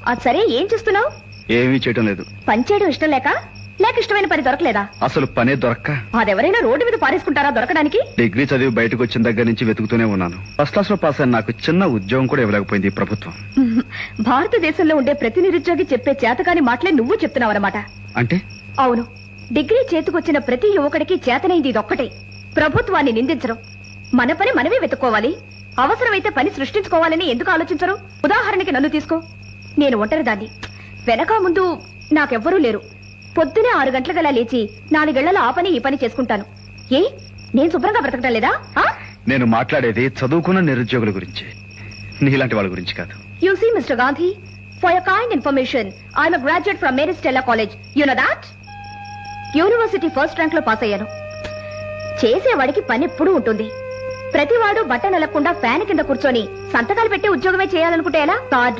అది సరే, ఏం చేస్తున్నావు? ఏమీ చేయటం లేదు. పని చేయడం ఇష్టం లేక ఇష్టమైన పని దొరకలేదా? అసలు పనే దొరక్క. అదెవరైనా రోడ్డు మీద పారేసుకుంటారా దొరకడానికి? డిగ్రీ చదివి బయటకు వచ్చిన దగ్గర నుంచి వెతుకుతూనే ఉన్నాను. ఫస్ట్ క్లాస్ లో పాస్ అయిన నాకు చిన్న ఉద్యోగం కూడా ఇవ్వలేకపోయింది ఈ ప్రభుత్వం. భారతదేశంలో ఉండే ప్రతి నిరుద్యోగి చెప్పే చేతకాని మాటలే నువ్వు చెప్తున్నావన్నమాట. అంటే? అవును, డిగ్రీ చేతికొచ్చిన ప్రతి యువకుడికి చేతనైంది ఇదొక్కటే, ప్రభుత్వాన్ని నిందించడం. మన పని మనమే వెతుక్కోవాలి, అవసరమైతే పని సృష్టించుకోవాలని ఎందుకు ఆలోచించరు? ఉదాహరణకి నన్ను తీసుకో. నేను ఒంటరిదాన్ని, వెనక ముందు నాకెవ్వరూ లేరు. పొద్దునే 6 గంటలకలా లేచి 4 గంటల ఆ పని ఈ పని చేసుకుంటాను. ఏ, నేను శుభ్రంగా బ్రతకటం లేదా? నేను మాట్లాడేది చదువుకున్న నిరుద్యోగుల గురించి, నీలాంటి వాళ్ళ గురించి కాదు. You see, Mr. Gandhi, for your kind information, I'm a graduate from Mary Stella College. You know that? University first rank లో పాస్ అయ్యాను. చేసేవాడికి పని ఎప్పుడూ ఉంటుంది. ప్రతివాడు బట్ట నలగకుండా ఫ్యాన్ కింద కూర్చొని సంతకాలు పెట్టి ఉద్యోగమే చేయాలనుకుంటే ఎలా?